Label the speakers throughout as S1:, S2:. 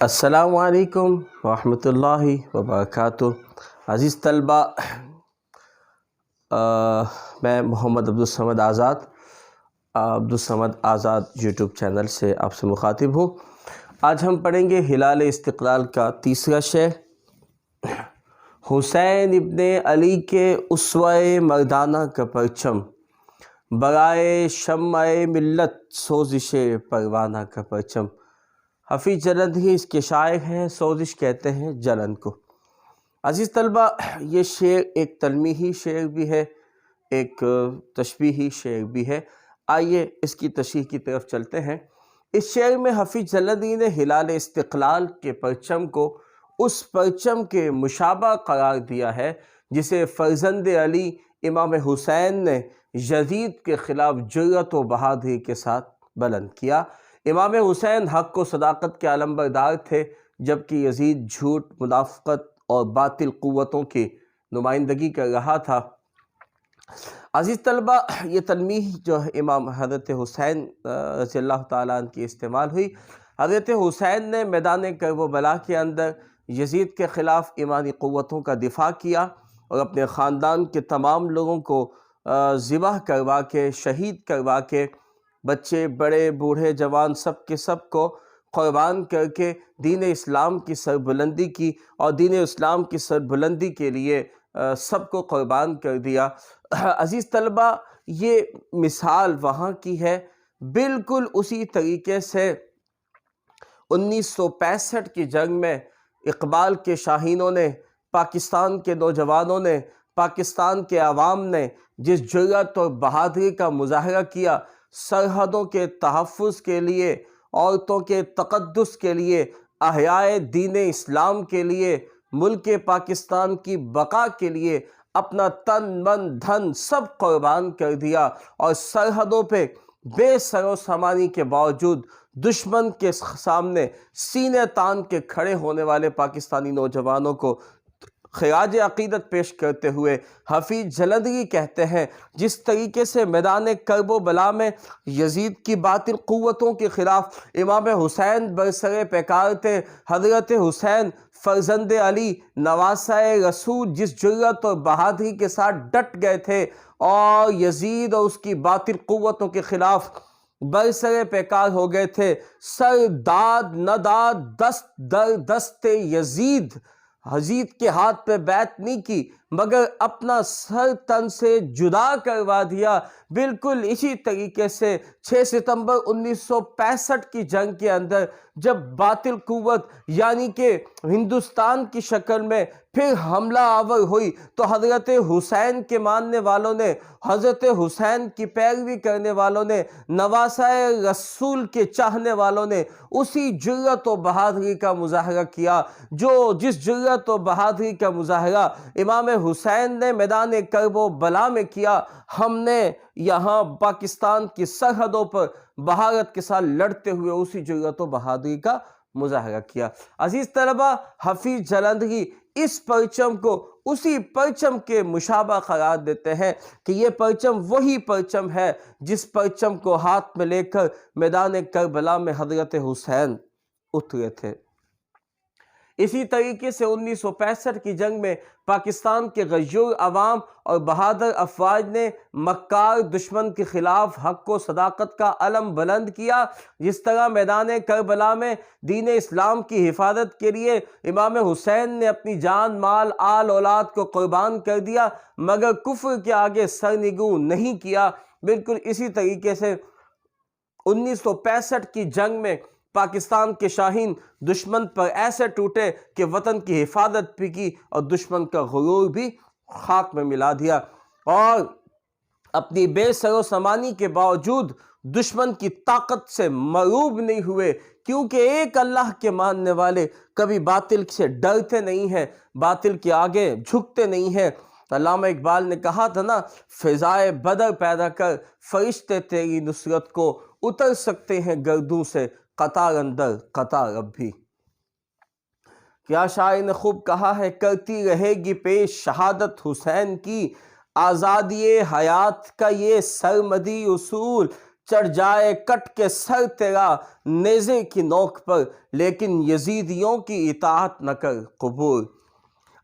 S1: السلام علیکم ورحمۃ اللہ وبرکاتہ۔ عزیز طلبہ، میں محمد عبدالصمد آزاد یوٹیوب چینل سے آپ سے مخاطب ہوں۔ آج ہم پڑھیں گے ہلال استقلال کا تیسرا شعر۔ حسین ابن علی کے اسوہ مردانہ کا پرچم، برائے شمع ملت سوزش پروانہ کا پرچم۔ حفیظ جلندھی اس کے شاعر ہیں، سوزش کہتے ہیں جلن کو۔ عزیز طلبہ، یہ شعر ایک تلمیحی شعر بھی ہے، ایک تشبیہی شعر بھی ہے۔ آئیے اس کی تشریح کی طرف چلتے ہیں۔ اس شعر میں حفیظ جلندھی نے ہلال استقلال کے پرچم کو اس پرچم کے مشابہ قرار دیا ہے جسے فرزند علی امام حسین نے یزید کے خلاف جرأت و بہادری کے ساتھ بلند کیا۔ امام حسین حق و صداقت کے علمبردار تھے، جبکہ یزید جھوٹ، منافقت اور باطل قوتوں کی نمائندگی کر رہا تھا۔ عزیز طلبہ، یہ تلمیح جو ہے امام حضرت حسین رضی اللہ تعالیٰ عنہ کی استعمال ہوئی۔ حضرت حسین نے میدان کرب و بلا کے اندر یزید کے خلاف ایمانی قوتوں کا دفاع کیا اور اپنے خاندان کے تمام لوگوں کو ذبح کروا کے، شہید کروا کے، بچے بڑے بوڑھے جوان سب کے سب کو قربان کر کے دین اسلام کی سربلندی کی، اور دین اسلام کی سربلندی کے لیے سب کو قربان کر دیا۔ عزیز طلبہ، یہ مثال وہاں کی ہے، بالکل اسی طریقے سے 1965 کی جنگ میں اقبال کے شاہینوں نے، پاکستان کے نوجوانوں نے، پاکستان کے عوام نے جس جرأت اور بہادری کا مظاہرہ کیا، سرحدوں کے تحفظ کے لیے، عورتوں کے تقدس کے لیے، احیاء دین اسلام کے لیے، ملک پاکستان کی بقا کے لیے اپنا تن من دھن سب قربان کر دیا، اور سرحدوں پہ بے سر و سامانی کے باوجود دشمن کے سامنے سینے تان کے کھڑے ہونے والے پاکستانی نوجوانوں کو خراج عقیدت پیش کرتے ہوئے حفیظ جلندھی کہتے ہیں، جس طریقے سے میدان کرب و بلا میں یزید کی باطل قوتوں کے خلاف امام حسین برسر پیکار تھے، حضرت حسین فرزند علی نواسہ رسول جس جرأت اور بہادری کے ساتھ ڈٹ گئے تھے اور یزید اور اس کی باطل قوتوں کے خلاف برسر پیکار ہو گئے تھے، سر داد نداد، دست در دست یزید کے ہاتھ پہ بیعت نہیں کی، مگر اپنا سر تن سے جدا کروا دیا۔ بالکل اسی طریقے سے 6 ستمبر 1965 کی جنگ کے اندر جب باطل قوت یعنی کہ ہندوستان کی شکل میں پھر حملہ آور ہوئی، تو حضرت حسین کے ماننے والوں نے، حضرت حسین کی پیروی کرنے والوں نے، نواسہ رسول کے چاہنے والوں نے اسی جرأت و بہادری کا مظاہرہ کیا جس جرأت و بہادری کا مظاہرہ امام حسین نے میدان کرب و بلا میں کیا، ہم نے یہاں پاکستان کی سرحدوں پر بہادر کے ساتھ لڑتے ہوئے اسی جرأت و بہادری کا مظاہرہ کیا۔ عزیز طلبہ، حفیظ جلندھی اس پرچم کو اسی پرچم کے مشابہ قرار دیتے ہیں کہ یہ پرچم وہی پرچم ہے جس پرچم کو ہاتھ میں لے کر میدان کربلا میں حضرت حسین اترے تھے۔ اسی طریقے سے 1965 کی جنگ میں پاکستان کے غیور عوام اور بہادر افواج نے مکار دشمن کے خلاف حق و صداقت کا علم بلند کیا۔ جس طرح میدان کربلا میں دین اسلام کی حفاظت کے لیے امام حسین نے اپنی جان مال آل اولاد کو قربان کر دیا مگر کفر کے آگے سرنگوں نہیں کیا، بالکل اسی طریقے سے 1965 کی جنگ میں پاکستان کے شاہین دشمن پر ایسے ٹوٹے کہ وطن کی حفاظت بھی کی اور دشمن کا غرور بھی خاک میں ملا دیا، اور اپنی بے سر و سامانی کے باوجود دشمن کی طاقت سے مرعوب نہیں ہوئے، کیونکہ ایک اللہ کے ماننے والے کبھی باطل سے ڈرتے نہیں ہیں، باطل کے آگے جھکتے نہیں ہیں۔ علامہ اقبال نے کہا تھا نا، فضائے بدر پیدا کر فرشتے تیری نصرت کو اتر سکتے ہیں گردوں سے قطار اندر قطار اب بھی۔ کیا شاعر نے خوب کہا ہے، کرتی رہے گی پیش شہادت حسین کی، آزادی حیات کا یہ سرمدی اصول، چڑھ جائے کٹ کے سر تیرا نیزے کی نوک پر، لیکن یزیدیوں کی اطاعت نہ کر قبول۔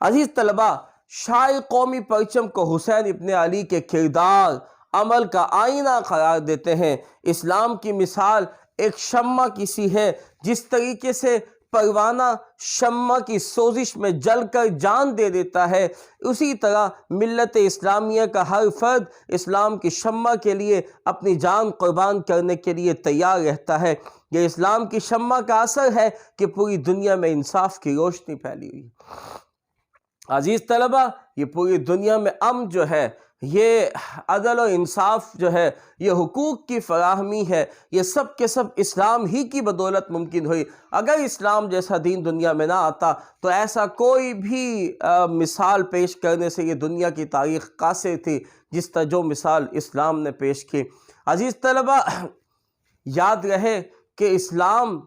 S1: عزیز طلبہ، شاعر قومی پرچم کو حسین ابن علی کے کردار عمل کا آئینہ قرار دیتے ہیں۔ اسلام کی مثال ایک شمع کی سی ہے، جس طریقے سے پروانہ شمع کی سوزش میں جل کر جان دے دیتا ہے، اسی طرح ملت اسلامیہ کا ہر فرد اسلام کی شمع کے لیے اپنی جان قربان کرنے کے لیے تیار رہتا ہے۔ یہ اسلام کی شمع کا اثر ہے کہ پوری دنیا میں انصاف کی روشنی پھیلی ہوئی۔ عزیز طلبہ، یہ پوری دنیا میں امن جو ہے، یہ عدل و انصاف جو ہے، یہ حقوق کی فراہمی ہے، یہ سب کے سب اسلام ہی کی بدولت ممکن ہوئی۔ اگر اسلام جیسا دین دنیا میں نہ آتا تو ایسا کوئی بھی مثال پیش کرنے سے یہ دنیا کی تاریخ قاصر تھی، جس طرح جو مثال اسلام نے پیش کی۔ عزیز طلبہ، یاد رہے کہ اسلام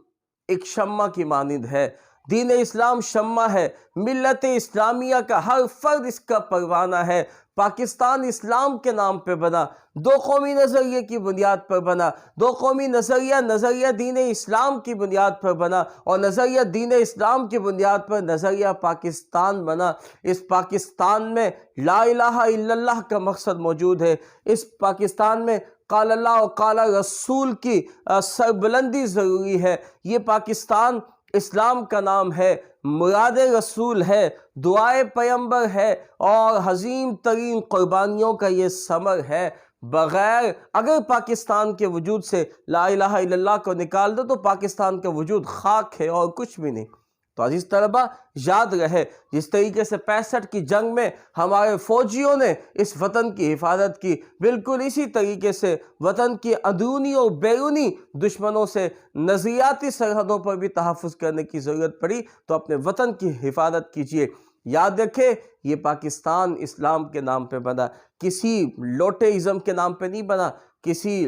S1: ایک شمع کی مانند ہے۔ دین اسلام شمع ہے، ملت اسلامیہ کا ہر فرد اس کا پروانہ ہے۔ پاکستان اسلام کے نام پہ بنا، دو قومی نظریے کی بنیاد پر بنا، دو قومی نظریہ دین اسلام کی بنیاد پر بنا، اور نظریہ دین اسلام کی بنیاد پر نظریہ پاکستان بنا۔ اس پاکستان میں لا الہ الا اللہ کا مقصد موجود ہے۔ اس پاکستان میں قال اللہ و قال رسول کی سربلندی ضروری ہے۔ یہ پاکستان اسلام کا نام ہے، مراد رسول ہے، دعائے پیغمبر ہے، اور عظیم ترین قربانیوں کا یہ ثمر ہے۔ بغیر اگر پاکستان کے وجود سے لا الہ الا اللہ کو نکال دو تو پاکستان کا وجود خاک ہے اور کچھ بھی نہیں۔ تو عزیز طلبہ، یاد رہے جس طریقے سے 65 کی جنگ میں ہمارے فوجیوں نے اس وطن کی حفاظت کی، بالکل اسی طریقے سے وطن کی اندرونی اور بیرونی دشمنوں سے نظریاتی سرحدوں پر بھی تحفظ کرنے کی ضرورت پڑی تو اپنے وطن کی حفاظت کیجیے۔ یاد رکھے یہ پاکستان اسلام کے نام پہ بنا، کسی لوٹے ازم کے نام پہ نہیں بنا، کسی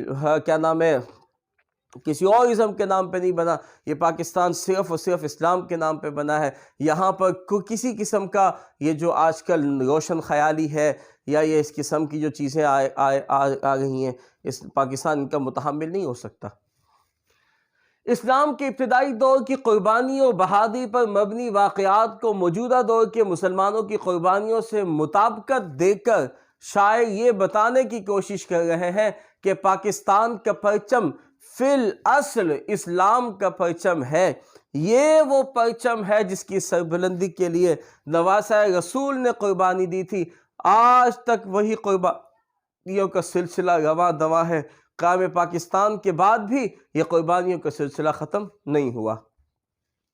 S1: اور ازم کے نام پہ نہیں بنا۔ یہ پاکستان صرف اور صرف اسلام کے نام پہ بنا ہے۔ یہاں پر کسی قسم کا یہ جو آج کل روشن خیالی ہے یا یہ اس قسم کی جو چیزیں آ رہی ہیں، اس پاکستان ان کا متحمل نہیں ہو سکتا۔ اسلام کے ابتدائی دور کی قربانی اور بہادری پر مبنی واقعات کو موجودہ دور کے مسلمانوں کی قربانیوں سے مطابقت دے کر شاعر یہ بتانے کی کوشش کر رہے ہیں کہ پاکستان کا پرچم فی الاصل اسلام کا پرچم ہے۔ یہ وہ پرچم ہے جس کی سربلندی کے لیے نواسۂ رسول نے قربانی دی تھی۔ آج تک وہی قربانیوں کا سلسلہ رواں دواں ہے۔ قیام پاکستان کے بعد بھی یہ قربانیوں کا سلسلہ ختم نہیں ہوا۔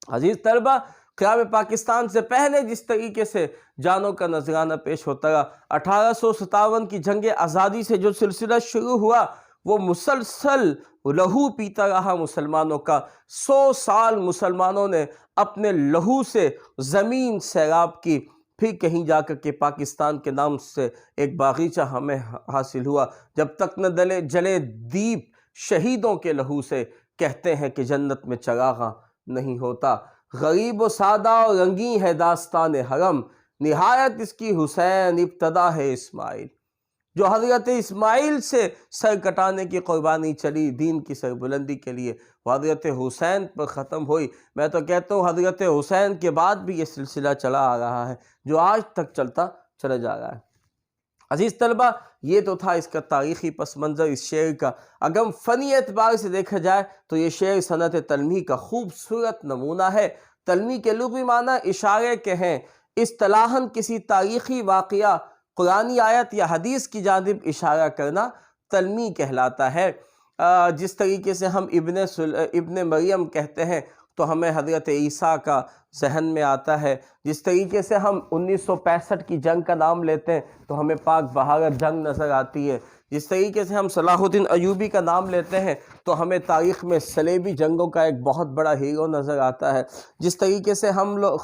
S1: عزیز طلبہ، قیام پاکستان سے پہلے جس طریقے سے جانوں کا نذرانہ پیش ہوتا رہا، 1857 کی جنگ آزادی سے جو سلسلہ شروع ہوا وہ مسلسل لہو پیتا رہا مسلمانوں کا۔ 100 سال مسلمانوں نے اپنے لہو سے زمین سیراب کی، پھر کہیں جا کر کے پاکستان کے نام سے ایک باغیچہ ہمیں حاصل ہوا۔ جب تک نہ جلے دیپ شہیدوں کے لہو سے، کہتے ہیں کہ جنت میں چراغاں نہیں ہوتا۔ غریب و سادہ اور رنگین ہے داستان حرم، نہایت اس کی حسین ابتدا ہے اسماعیل۔ جو حضرت اسماعیل سے سر کٹانے کی قربانی چلی دین کی سربلندی کے لیے، وہ حضرت حسین پر ختم ہوئی۔ میں تو کہتا ہوں حضرت حسین کے بعد بھی یہ سلسلہ چلا آ رہا ہے، جو آج تک چلتا چلا جا رہا ہے۔ عزیز طلبہ، یہ تو تھا اس کا تاریخی پس منظر اس شعر کا۔ اگر فنی اعتبار سے دیکھا جائے تو یہ شعر صنعت تلمیح کا خوبصورت نمونہ ہے۔ تلمیح کے لغوی معنی اشارے کے ہیں، اصطلاحاً کسی تاریخی واقعہ، قرآنی آیت یا حدیث کی جانب اشارہ کرنا تلمیح کہلاتا ہے۔ جس طریقے سے ہم ابن مریم کہتے ہیں تو ہمیں حضرت عیسیٰ کا ذہن میں آتا ہے۔ جس طریقے سے ہم 1965 کی جنگ کا نام لیتے ہیں تو ہمیں پاک بہارت جنگ نظر آتی ہے۔ جس طریقے سے ہم صلاح الدین ایوبی کا نام لیتے ہیں تو ہمیں تاریخ میں صلیبی جنگوں کا ایک بہت بڑا ہیرو نظر آتا ہے۔ جس طریقے سے ہم لوگ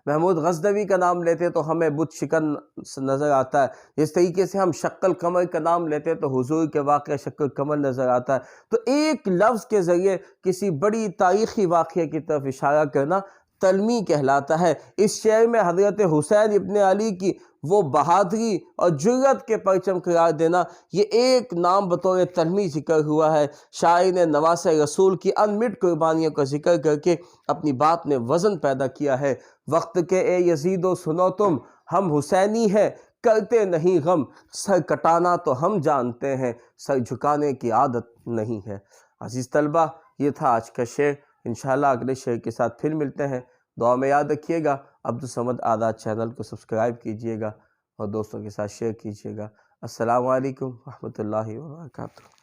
S1: محمود غزنوی کا نام لیتے تو ہمیں بت شکن نظر آتا ہے۔ جس طریقے سے ہم شق القمر کا نام لیتے تو حضور کے واقعہ شق القمر نظر آتا ہے۔ تو ایک لفظ کے ذریعے کسی بڑی تاریخی واقعے کی طرف اشارہ کرنا تلمی کہلاتا ہے۔ اس شعر میں حضرت حسین ابن علی کی وہ بہادری اور جرأت کے پرچم قرار دینا، یہ ایک نام بطور تلمی ذکر ہوا ہے۔ شاعر نے نواسہ رسول کی انمٹ قربانیوں کا ذکر کر کے اپنی بات میں وزن پیدا کیا ہے۔ وقت کے اے یزیدو سنو تم، ہم حسینی ہیں کرتے نہیں غم، سر کٹانا تو ہم جانتے ہیں، سر جھکانے کی عادت نہیں ہے۔ عزیز طلبہ، یہ تھا آج کا شعر۔ انشاءاللہ اگلے شعر کے ساتھ پھر ملتے ہیں۔ دعا میں یاد رکھیے گا۔ عبدالصمد آزاد چینل کو سبسکرائب کیجئے گا اور دوستوں کے ساتھ شیئر کیجئے گا۔ السلام علیکم ورحمۃ اللہ وبرکاتہ۔